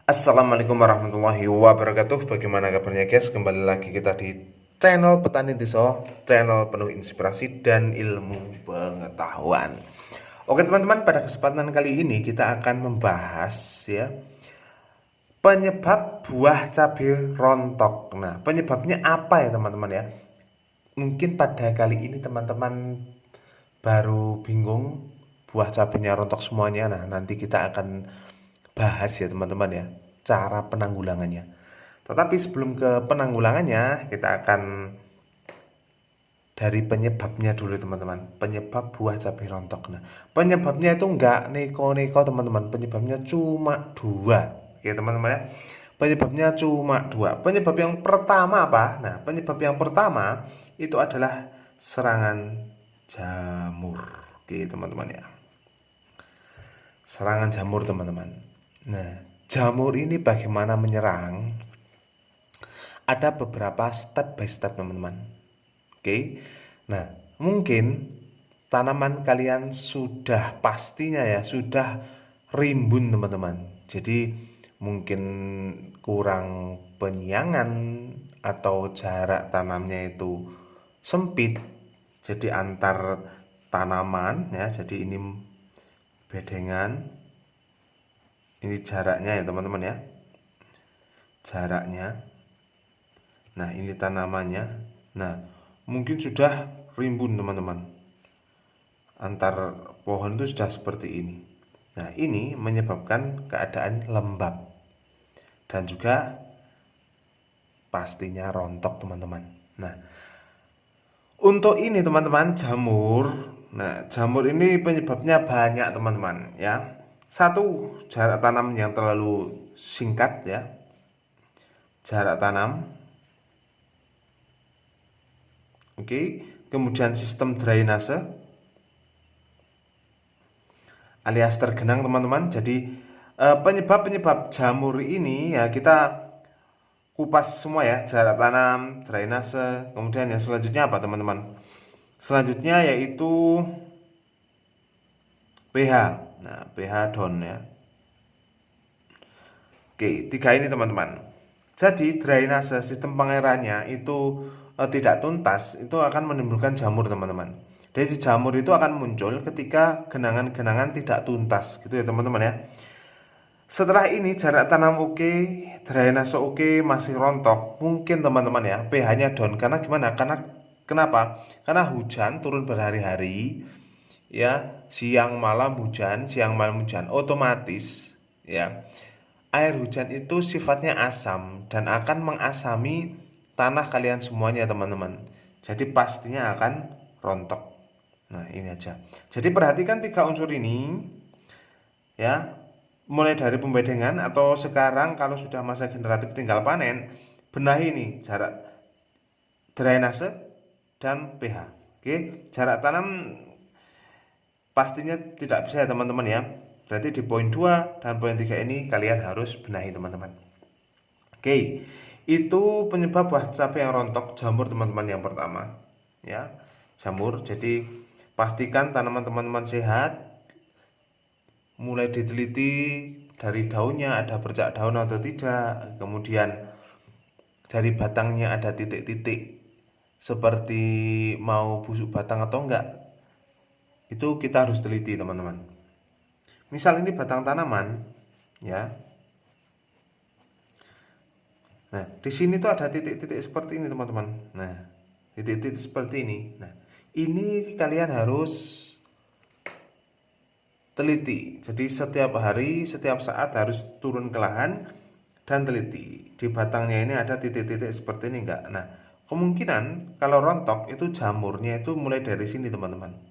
Assalamualaikum warahmatullahi wabarakatuh. Bagaimana kabarnya guys? Kembali lagi kita di channel Petani Desa, channel penuh inspirasi dan ilmu pengetahuan. Oke teman-teman, pada kesempatan kali ini kita akan membahas ya penyebab buah cabai rontok. Nah, penyebabnya apa ya teman-teman ya? Mungkin pada kali ini teman-teman baru bingung buah cabenya rontok semuanya. Nah, nanti kita akan bahas ya teman-teman ya, cara penanggulangannya. Tetapi sebelum ke penanggulangannya, kita akan dari penyebabnya dulu teman-teman. Penyebab buah cabai rontok. Nah, penyebabnya itu enggak neko-neko teman-teman. Penyebabnya cuma dua. Oke teman-teman ya. Penyebabnya cuma dua. Penyebab yang pertama apa? Nah, penyebab yang pertama itu adalah serangan jamur. Oke teman-teman ya. Serangan jamur teman-teman. Nah, jamur ini bagaimana menyerang? Ada beberapa step by step teman-teman. Oke. Nah, mungkin tanaman kalian sudah pastinya ya sudah rimbun teman-teman. Jadi mungkin kurang penyiangan atau jarak tanamnya itu sempit. Jadi antar tanaman ya. Jadi ini bedengan. Ini jaraknya ya teman-teman ya. Jaraknya. Nah, ini tanamannya. Nah, mungkin sudah rimbun teman-teman. Antar pohon itu sudah seperti ini. Nah, ini menyebabkan keadaan lembab. Dan juga pastinya rontok teman-teman. Nah, untuk ini teman-teman jamur. Nah, jamur ini penyebabnya banyak teman-teman ya. Satu, jarak tanam yang terlalu singkat ya. Jarak tanam. Oke, kemudian sistem drainase alias tergenang teman-teman. Jadi penyebab-penyebab jamur ini ya kita kupas semua ya. Jarak tanam, drainase, kemudian yang selanjutnya apa teman-teman? Selanjutnya yaitu pH. Nah, pH down ya. Oke, tiga ini teman-teman. Jadi drainase sistem pengairannya itu tidak tuntas, itu akan menimbulkan jamur teman-teman. Jadi jamur itu akan muncul ketika genangan-genangan tidak tuntas, gitu ya teman-teman ya. Setelah ini jarak tanam oke, drainase oke, masih rontok, mungkin teman-teman ya pH-nya down. Karena gimana? Karena kenapa? Karena hujan turun berhari-hari, ya siang malam hujan, otomatis ya air hujan itu sifatnya asam dan akan mengasami tanah kalian semuanya teman-teman. Jadi pastinya akan rontok. Nah ini aja. Jadi perhatikan tiga unsur ini ya. Mulai dari pembedengan atau sekarang kalau sudah masa generatif tinggal panen, benahi ini jarak drainase dan pH. Oke, jarak tanam pastinya tidak bisa ya teman-teman ya. Berarti di poin 2 dan poin 3 ini kalian harus benahi teman-teman. Oke, itu penyebab buah cabai yang rontok jamur teman-teman yang pertama. Ya, jamur. Jadi pastikan tanaman teman-teman sehat. Mulai diteliti dari daunnya ada bercak daun atau tidak. Kemudian dari batangnya ada titik-titik seperti mau busuk batang atau enggak. Itu kita harus teliti teman-teman. Misal ini batang tanaman, ya. Nah, di sini tuh ada titik-titik seperti ini, teman-teman. Nah, titik-titik seperti ini. Nah, ini kalian harus teliti. Jadi setiap hari, setiap saat harus turun ke lahan dan teliti. Di batangnya ini ada titik-titik seperti ini enggak? Nah, kemungkinan kalau rontok itu jamurnya itu mulai dari sini, teman-teman.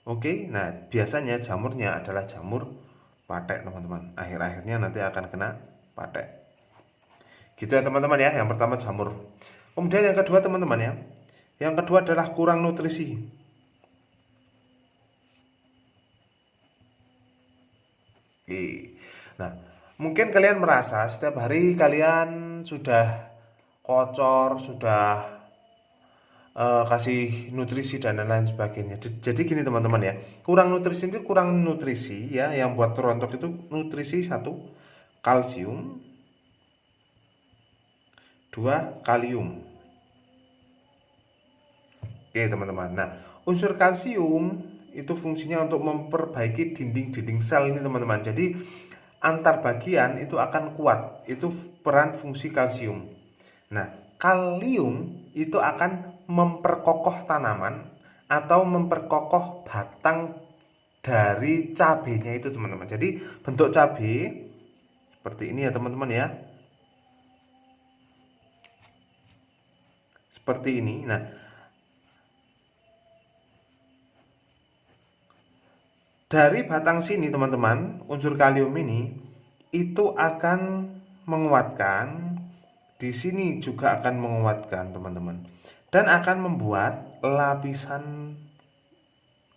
Oke, nah biasanya jamurnya adalah jamur patek teman-teman. Akhir-akhirnya nanti akan kena patek. Gitu ya teman-teman ya. Yang pertama jamur. Kemudian yang kedua teman-teman ya. Yang kedua adalah kurang nutrisi. Oke. Nah, mungkin kalian merasa setiap hari kalian sudah kocor, sudah kasih nutrisi dan lain sebagainya. Jadi gini teman-teman ya, kurang nutrisi itu kurang nutrisi ya, yang buat rontok itu nutrisi satu, kalsium, 2 kalium. Oke teman-teman. Nah, unsur kalsium itu fungsinya untuk memperbaiki dinding-dinding sel ini teman-teman. Jadi antar bagian itu akan kuat. Itu peran fungsi kalsium. Nah, kalium itu akan memperkokoh tanaman atau memperkokoh batang dari cabenya itu teman-teman. Jadi bentuk cabai seperti ini ya teman-teman ya. Seperti ini. Nah, dari batang sini teman-teman, unsur kalium ini itu akan menguatkan, di sini juga akan menguatkan teman-teman, dan akan membuat lapisan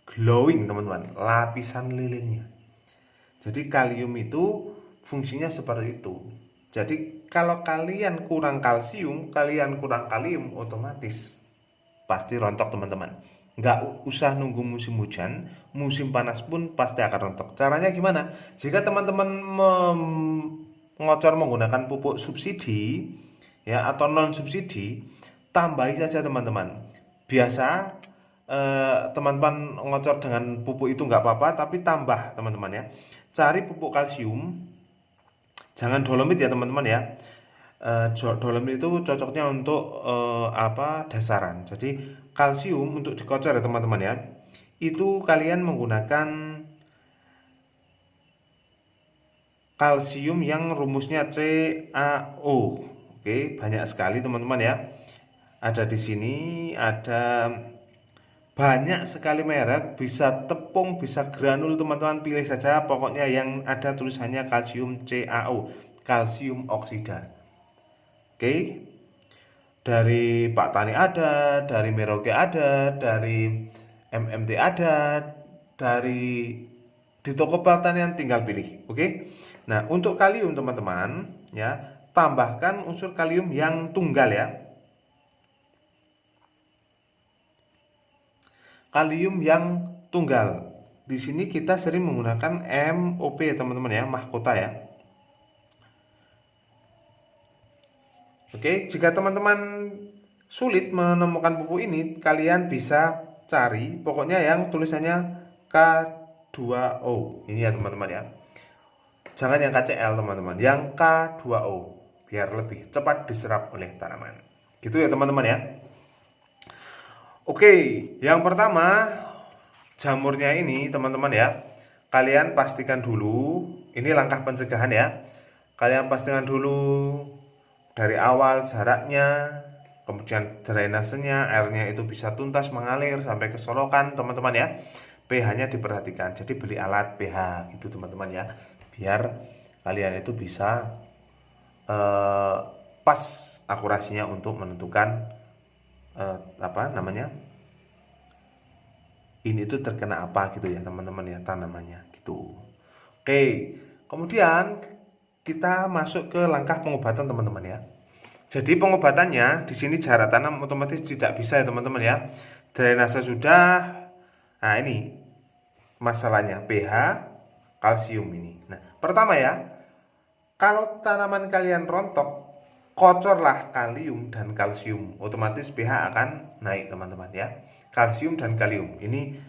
glowing teman-teman, lapisan lilinnya. Jadi kalium itu fungsinya seperti itu. Jadi kalau kalian kurang kalsium, kalian kurang kalium, otomatis pasti rontok teman-teman. Nggak usah nunggu musim hujan, musim panas pun pasti akan rontok. Caranya gimana? Jika teman-teman mengocor menggunakan pupuk subsidi ya atau non subsidi, tambahi saja teman-teman. Biasa teman-teman ngocor dengan pupuk itu nggak apa-apa, tapi tambah teman-teman ya. Cari pupuk kalsium, jangan dolomit ya teman-teman ya. Dolomit itu cocoknya untuk dasaran. Jadi kalsium untuk dikocor ya teman-teman ya. Itu kalian menggunakan kalsium yang rumusnya CaO. Oke, banyak sekali teman-teman ya. Ada di sini, ada banyak sekali merek, bisa tepung, bisa granul, teman-teman pilih saja. Pokoknya yang ada tulisannya kalsium CaO, kalsium oksida. Oke. Dari Pak Tani ada, dari Merauke ada, dari MMT ada, dari di toko pertanian tinggal pilih. Oke. Nah, untuk kalium teman-teman ya, tambahkan unsur kalium yang tunggal ya. Kalium yang tunggal. Di sini kita sering menggunakan MOP teman-teman ya, mahkota ya. Oke, jika teman-teman sulit menemukan pupuk ini, kalian bisa cari pokoknya yang tulisannya K2O. Ini ya teman-teman ya. Jangan yang KCl teman-teman, yang K2O biar lebih cepat diserap oleh tanaman. Gitu ya teman-teman ya. Oke, yang pertama jamurnya ini teman-teman ya. Kalian pastikan dulu, ini langkah pencegahan ya. Kalian pastikan dulu dari awal jaraknya, kemudian drainasenya, airnya itu bisa tuntas mengalir sampai ke solokan teman-teman ya. pH-nya diperhatikan, jadi beli alat pH gitu teman-teman ya, biar kalian itu bisa pas akurasinya untuk menentukan ini itu terkena apa gitu ya teman-teman ya, tanamannya gitu. Oke, kemudian kita masuk ke langkah pengobatan teman-teman ya. Jadi pengobatannya di sini jarak tanam otomatis tidak bisa ya teman-teman ya. Drainase sudah. Nah, ini masalahnya pH, kalsium ini. Nah, pertama ya, kalau tanaman kalian rontok, kocorlah kalium dan kalsium. Otomatis pH akan naik teman-teman ya. Kalsium dan kalium. Ini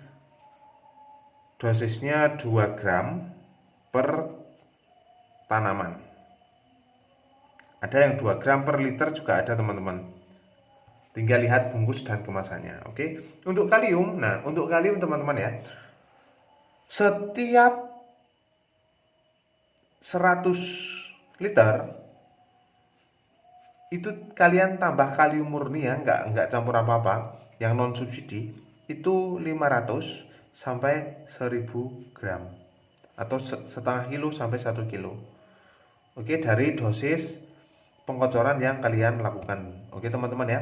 dosisnya 2 gram per tanaman. Ada yang 2 gram per liter juga ada teman-teman. Tinggal lihat bungkus dan kemasannya. Oke. Untuk kalium, nah untuk kalium teman-teman ya, setiap 100 liter itu kalian tambah kalium murni ya, nggak campur apa-apa, yang non subsidi itu 500 sampai 1000 gram atau setengah kilo sampai 1 kilo. Oke, dari dosis pengocoran yang kalian lakukan. Oke teman-teman ya.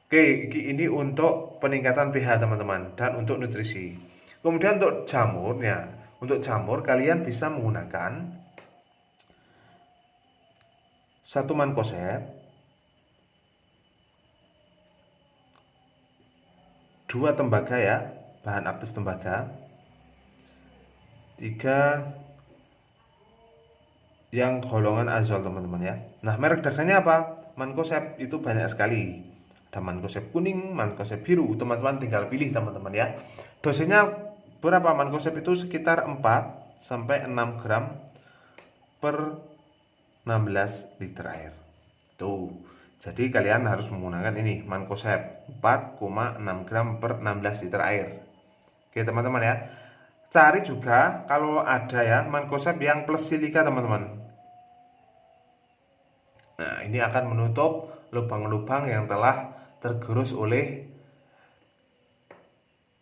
Oke, ini untuk peningkatan pH teman-teman dan untuk nutrisi. Kemudian untuk jamurnya, untuk jamur kalian bisa menggunakan 1 mankosep, 2 tembaga ya, bahan aktif tembaga, 3 yang golongan azol teman-teman ya. Nah, merek dagangnya apa? Mancozeb itu banyak sekali. Ada Mancozeb kuning, Mancozeb biru. Teman-teman tinggal pilih teman-teman ya. Dosisnya berapa? Mancozeb itu sekitar 4 sampai 6 gram per 16 liter air. Tuh. Jadi kalian harus menggunakan ini Mancozeb 4,6 gram per 16 liter air. Oke teman-teman ya. Cari juga kalau ada ya Mancozeb yang plus silika teman-teman. Nah, ini akan menutup lubang-lubang yang telah tergerus oleh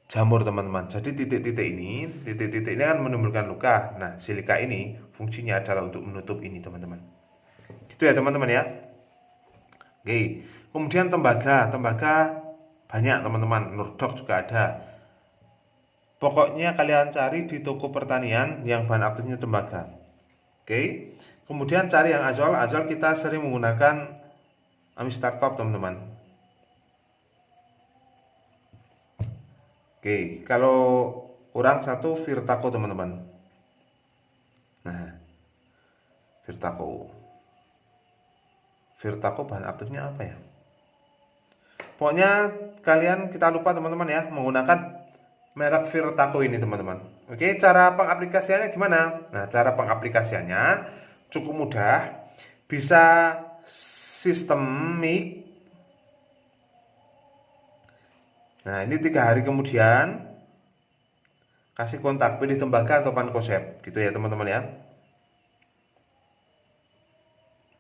jamur teman-teman. Jadi titik-titik ini akan menimbulkan luka. Nah, silika ini fungsinya adalah untuk menutup ini teman-teman. Gitu ya teman-teman ya. Oke, kemudian tembaga banyak teman-teman. Nurdok juga ada. Pokoknya kalian cari di toko pertanian yang bahan aktifnya tembaga. Oke. Kemudian cari yang azol. Azol kita sering menggunakan Amistar Top teman-teman. Oke, kalau kurang satu Virtaco teman-teman. Nah, Virtaco bahan aktifnya apa ya? Pokoknya kita lupa teman-teman ya menggunakan merek Virtaco ini teman-teman. Oke, cara pengaplikasiannya gimana? Nah, cara pengaplikasiannya cukup mudah. Bisa sistemik. Nah, ini 3 hari kemudian kasih kontak, pilih tembaga atau Mancozeb, gitu ya teman-teman ya.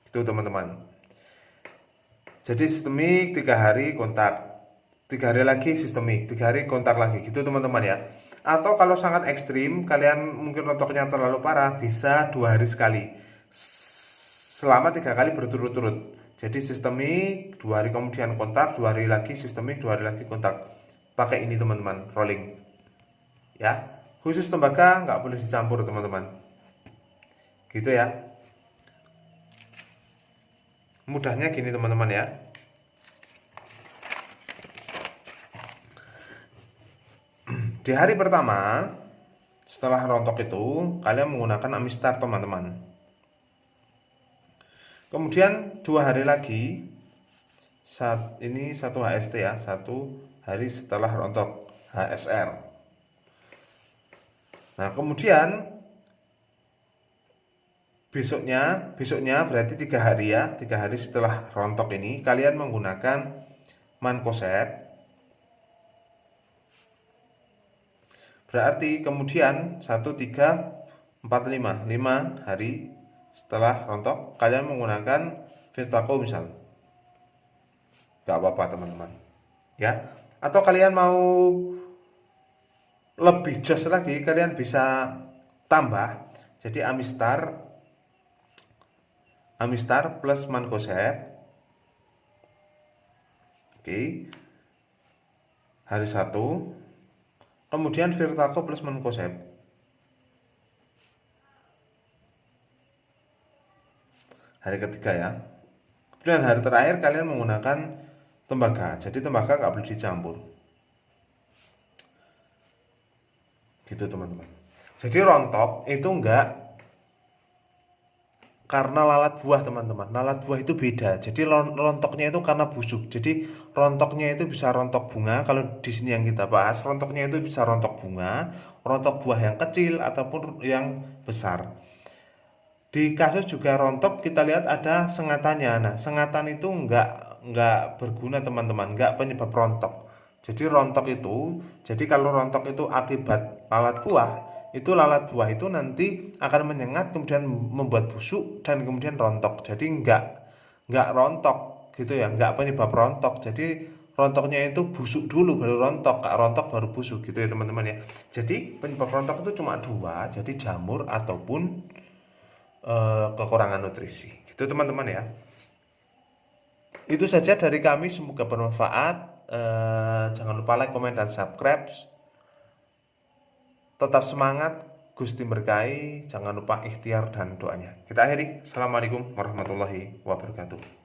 Gitu teman-teman. Jadi sistemik 3 hari kontak, 3 hari lagi sistemik, 3 hari kontak lagi, gitu teman-teman ya. Atau kalau sangat ekstrim, kalian mungkin rontoknya terlalu parah, bisa 2 hari sekali, selama 3 kali berturut-turut. Jadi sistemik 2 hari kemudian kontak, 2 hari lagi sistemik, 2 hari lagi kontak. Pakai ini teman-teman, rolling. Ya, khusus tembaga nggak boleh dicampur teman-teman. Gitu ya. Mudahnya gini teman-teman ya. Di hari pertama setelah rontok itu kalian menggunakan Amistar teman-teman. Kemudian 2 hari lagi, ini 1 HST ya, 1 hari setelah rontok, HSR. Nah kemudian besoknya berarti 3 hari ya, 3 hari setelah rontok ini kalian menggunakan Mancozeb. Berarti kemudian 1, 3, 4, 5 hari setelah rontok kalian menggunakan Virtaco misal. Gak apa-apa teman-teman ya. Atau kalian mau lebih jos lagi, kalian bisa tambah jadi Amistar plus Mancozeb. Oke. Hari 1, kemudian Virtaco plus Mancozeb. Hari ketiga ya. Kemudian hari terakhir kalian menggunakan tembaga. Jadi tembaga nggak boleh dicampur. Gitu teman-teman. Jadi rontok itu enggak karena lalat buah teman-teman. Lalat buah itu beda. Jadi rontoknya itu karena busuk. Jadi rontoknya itu bisa rontok bunga. Kalau di sini yang kita bahas, rontoknya itu bisa rontok bunga, rontok buah yang kecil ataupun yang besar. Di kasus juga rontok kita lihat ada sengatannya. Nah, sengatan itu enggak berguna teman-teman, enggak penyebab rontok. Jadi kalau rontok itu akibat lalat buah itu nanti akan menyengat kemudian membuat busuk dan kemudian rontok. Jadi enggak rontok gitu ya, enggak penyebab rontok. Jadi rontoknya itu busuk dulu baru rontok, rontok baru busuk gitu ya teman-teman ya. Jadi penyebab rontok itu cuma 2, jadi jamur ataupun kekurangan nutrisi. Gitu teman-teman ya. Itu saja dari kami, semoga bermanfaat. Jangan lupa like, komen, dan subscribe. Tetap semangat, Gusti berkahi. Jangan lupa ikhtiar dan doanya. Kita akhiri. Assalamualaikum warahmatullahi wabarakatuh.